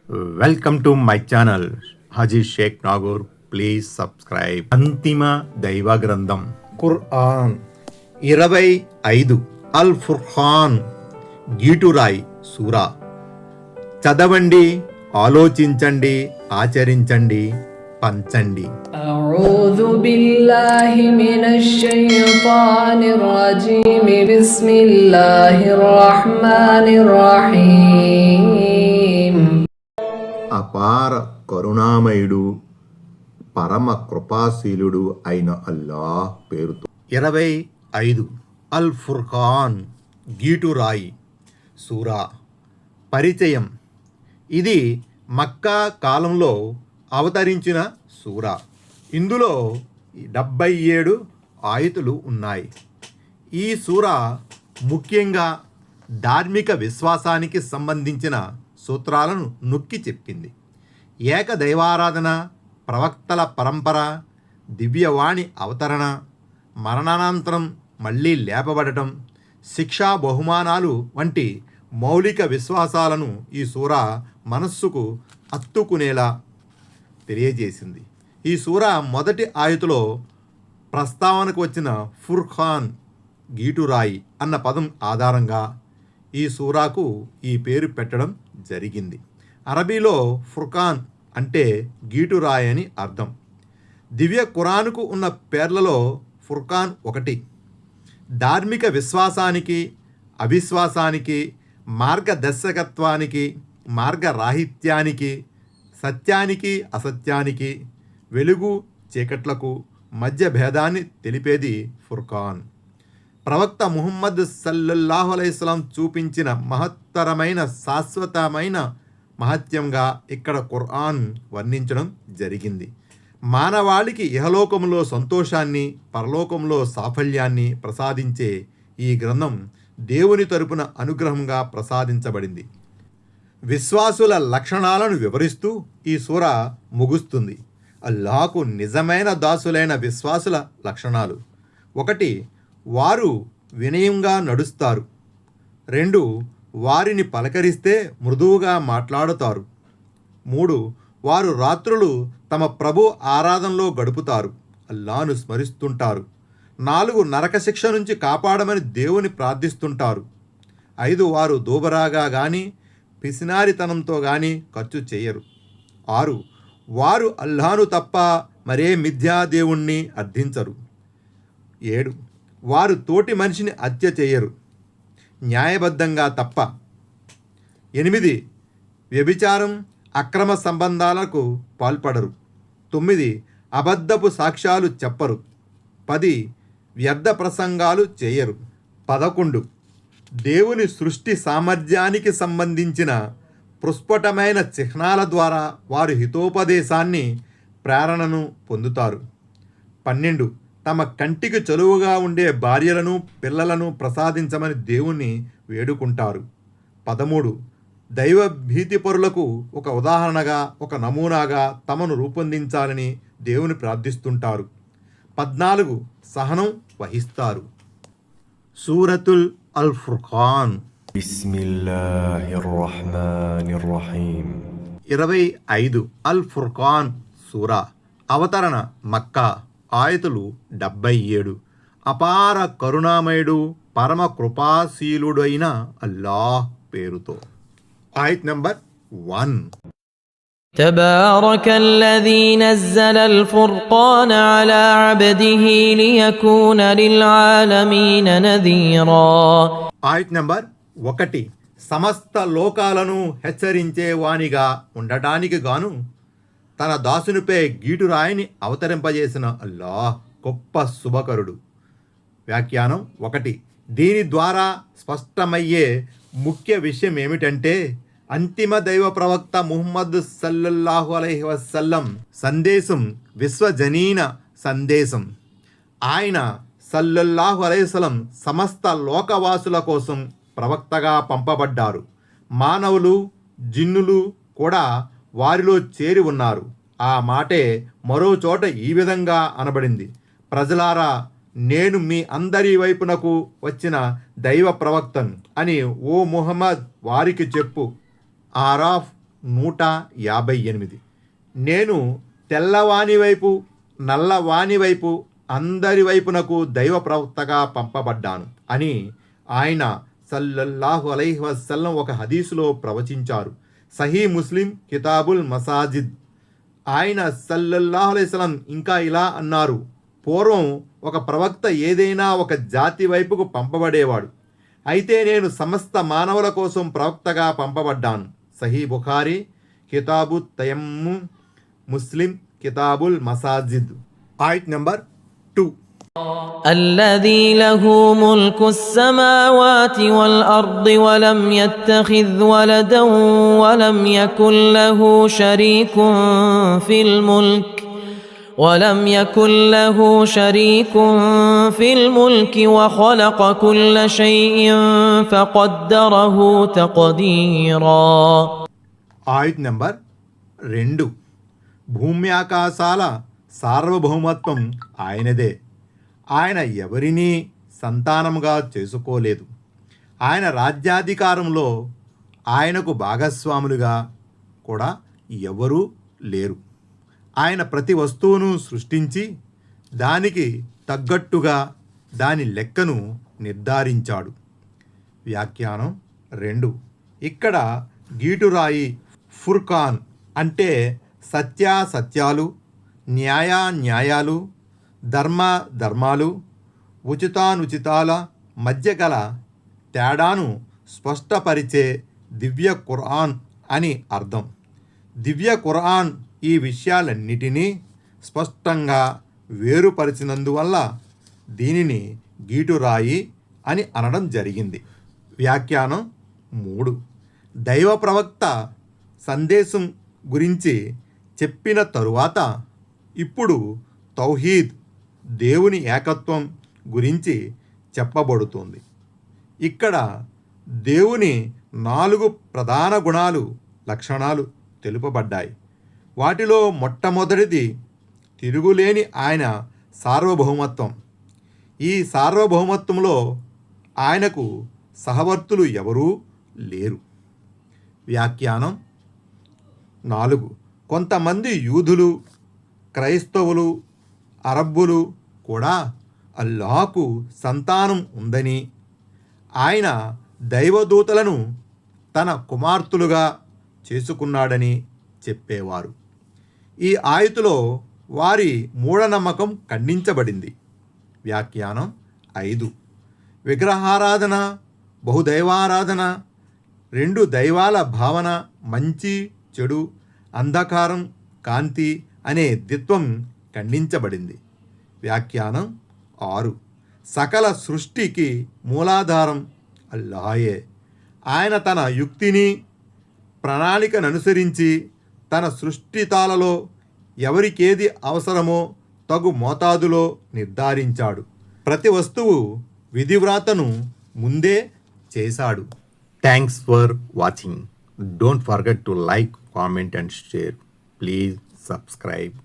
Welcome to my channel Haji Sheikh Nagoor. Please subscribe. అంతిమ దైవ గ్రంథం ఖురాన్ 25 అల్ ఫుర్ఖాన్ గీటురాయి సూరా. చదవండి, ఆలోచించండి, ఆచరించండి, పంచండి. అఊజు బిల్లాహి మినష్ షైతానిర్ రజీమ్. బిస్మిల్లాహిర్ రహ్మానిర్ రహీం. అపార కరుణామయుడు, పరమ కృపాశీలుడు అయిన అల్లాహ్ పేరుతో. 25 అల్ ఫుర్ఖాన్ గీటురాయి సూరా. పరిచయం. ఇది మక్కా కాలంలో అవతరించిన సూరా. ఇందులో 77 ఆయతులు ఉన్నాయి. ఈ సూరా ముఖ్యంగా ధార్మిక విశ్వాసానికి సంబంధించిన సూత్రాలను నొక్కి చెప్పింది. ఏకదైవారాధన, ప్రవక్తల పరంపర, దివ్యవాణి అవతరణ, మరణానంతరం మళ్ళీ లేపబడటం, శిక్షా బహుమానాలు వంటి మౌలిక విశ్వాసాలను ఈ సూరా మనస్సుకు హత్తుకునేలా తెలియజేసింది. ఈ సూరా మొదటి ఆయతులో ప్రస్తావనకు వచ్చిన ఫుర్ఖాన్ గీటురాయి అన్న పదం ఆధారంగా ఈ సూరాకు ఈ పేరు పెట్టడం జరిగింది. అరబీలో ఫుర్ఖాన్ అంటే గీటురాయి అని అర్థం. దివ్య ఖురాన్కు ఉన్న పేర్లలో ఫుర్ఖాన్ ఒకటి. ధార్మిక విశ్వాసానికి, అవిశ్వాసానికి, మార్గదర్శకత్వానికి, మార్గరాహిత్యానికి, సత్యానికి అసత్యానికి, వెలుగు చీకట్లకు మధ్య భేదాన్ని తెలిపేది ఫుర్ఖాన్. ప్రవక్త ముహమ్మద్ సల్లల్లాహు అలైహి వసల్లం చూపించిన మహత్తరమైన శాశ్వతమైన మహత్యంగా ఇక్కడ ఖురాన్ వర్ణించడం జరిగింది. మానవాళికి ఇహలోకంలో సంతోషాన్ని, పరలోకంలో సాఫల్యాన్ని ప్రసాదించే ఈ గ్రంథం దేవుని తరపున అనుగ్రహంగా ప్రసాదించబడింది. విశ్వాసుల లక్షణాలను వివరిస్తూ ఈ సూర ముగుస్తుంది. అల్లాహకు నిజమైన దాసులైన విశ్వాసుల లక్షణాలు: 1. వారు వినయంగా నడుస్తారు. 2. వారిని పలకరిస్తే మృదువుగా మాట్లాడుతారు. 3. వారు రాత్రులు తమ ప్రభు ఆరాధనలో గడుపుతారు, అల్లాహ్ను స్మరిస్తుంటారు. 4. నరక శిక్ష నుంచి కాపాడమని దేవుని ప్రార్థిస్తుంటారు. 5. వారు దూబరాగా కానీ పిసినారితనంతో కానీ ఖర్చు చేయరు. 6. వారు అల్లాహ్ను తప్ప మరే మిథ్యాదేవుణ్ణి అర్థించరు. 7. వారు తోటి మనిషిని హత్య చేయరు, న్యాయబద్ధంగా తప్ప. 8. వ్యభిచారం, అక్రమ సంబంధాలకు పాల్పడరు. 9. అబద్ధపు సాక్ష్యాలు చెప్పరు. 10. వ్యర్థ ప్రసంగాలు చేయరు. 11. దేవుని సృష్టి సామర్థ్యానికి సంబంధించిన ప్రస్ఫుటమైన చిహ్నాల ద్వారా వారు హితోపదేశాన్ని, ప్రేరణను పొందుతారు. 12. తమ కంటికి చలువుగా ఉండే భార్యలను, పిల్లలను ప్రసాదించమని దేవుణ్ణి వేడుకుంటారు. 13. దైవ భీతిపరులకు ఒక ఉదాహరణగా, ఒక నమూనాగా తమను రూపొందించాలని దేవుని ప్రార్థిస్తుంటారు. 14. సహనం వహిస్తారు. సూరతుల్ అల్ ఫుర్ఖాన్. బిస్మిల్లాహిర్ రహ్మానిర్ రహీం. 25 అల్ ఫుర్ఖాన్ సూరా. అవతరణ మక్కా. ఆయతులు 77. అపార కరుణామయుడు, పరమ కృపాశీలుడైన అల్లాహ్ పేరుతో. ఆయత్ నంబర్ 1. تبارك الذي نزل الفرقان على عبده ليكون للعالمين نذيرا. ఆయత్ నంబర్ 1. సమస్త లోకాలను హెచ్చరించే వానిగా ఉండటానికి గాను తన దాసునిపై గీటురాయిని అవతరింపజేసిన అల్లాహ్ గొప్ప శుభకరుడు. వ్యాఖ్యానం 1. దీని ద్వారా స్పష్టమయ్యే ముఖ్య విషయం ఏమిటంటే, అంతిమ దైవ ప్రవక్త ముహమ్మద్ సల్లల్లాహు అలైహి వసల్లం సందేశం విశ్వజనీన సందేశం. ఆయన సల్లల్లాహు అలైహి వసల్లం సమస్త లోకవాసుల కోసం ప్రవక్తగా పంపబడ్డారు. మానవులు, జిన్నులు కూడా వారిలో చేరి ఉన్నారు. ఆ మాటే మరో చోట ఈ విధంగా అనబడింది: ప్రజలారా, నేను మీ అందరి వైపునకు వచ్చిన దైవ ప్రవక్తను అని ఓ ముహమ్మద్ వారికి చెప్పు. ఆరాఫ్ 158. నేను తెల్లవాని వైపు నల్లవాని వైపు అందరి వైపునకు దైవ ప్రవక్తగా పంపబడ్డాను అని ఆయన సల్లల్లాహు అలైహి వసల్లం ఒక హదీసులో ప్రవచించారు. సహీ ముస్లిం కితాబుల్ మసాజిద్. ఆయన సల్లల్లాహు అలైహి వసల్లం ఇంకా ఇలా అన్నారు, పూర్వం ఒక ప్రవక్త ఏదైనా ఒక జాతి వైపుకు పంపబడేవాడు, అయితే నేను సమస్త మానవుల కోసం ప్రవక్తగా పంపబడ్డాను. సహీ బుఖారీ కితాబు తయమ్ము, ముస్లిం కితాబుల్ మసాజిద్. ఆయత్ నెంబర్ 2. الذي له ملك السماوات والأرض ولم يتخذ ولدا ولم يكن له شريك في الملك وخلق كل شيء فقدره تقديرا. ఆయత్ నెంబర్ 2. భూమి ఆకాశాల సార్వభౌమత్వం ఆయనదే. ఆయన ఎవరినీ సంతానముగా చేసుకోలేదు. ఆయన రాజ్యాధికారంలో ఆయనకు భాగస్వాములుగా కూడా ఎవరూ లేరు. ఆయన ప్రతి వస్తువును సృష్టించి దానికి తగ్గట్టుగా దాని లెక్కను నిర్ధారించాడు. వ్యాఖ్యానం 2. ఇక్కడ గీటురాయి ఫుర్ఖాన్ అంటే సత్యాసత్యాలు, న్యాయాన్యాయాలు, ధర్మాలు, ఉచితానుచితాల మధ్య గల తేడాను స్పష్టపరిచే దివ్య ఖురాన్ అని అర్థం. దివ్య ఖురాన్ ఈ విషయాలన్నిటినీ స్పష్టంగా వేరుపరిచినందువల్ల దీనిని గీటురాయి అని అనడం జరిగింది. వ్యాఖ్యానం 3. దైవ ప్రవక్త సందేశం గురించి చెప్పిన తరువాత ఇప్పుడు తౌహీద్, దేవుని ఏకత్వం గురించి చెప్పబడుతుంది. ఇక్కడ దేవుని 4 ప్రధాన గుణాలు, లక్షణాలు తెలుపబడ్డాయి. వాటిలో మొట్టమొదటిది తిరుగులేని ఆయన సార్వభౌమత్వం. ఈ సార్వభౌమత్వంలో ఆయనకు సహవర్తులు ఎవరూ లేరు. వ్యాఖ్యానం 4. కొంతమంది యూదులు, క్రైస్తవులు, అరబ్బులు కూడా అల్లాహకు సంతానం ఉందని, ఆయన దైవదూతలను తన కుమార్తెలుగా చేసుకున్నాడని చెప్పేవారు. ఈ ఆయతులో వారి మూఢనమ్మకం ఖండించబడింది. వ్యాఖ్యానం 5. విగ్రహారాధన, బహుదైవారాధన, 2 దైవాల భావన, మంచి చెడు, అంధకారం, కాంతి అనే ద్విత్వం ఖండించబడింది. వ్యాఖ్యానం 6. సకల సృష్టికి మూలాధారం అల్లాహే. ఆయన తన యుక్తిని, ప్రణాళికననుసరించి తన సృష్టితాలలో ఎవరికేది అవసరమో తగు మోతాదులో నిర్ధారించాడు. ప్రతి వస్తువు విధివ్రాతను ముందే చేశాడు. Thanks for watching. Don't forget to like, comment and share. Please subscribe.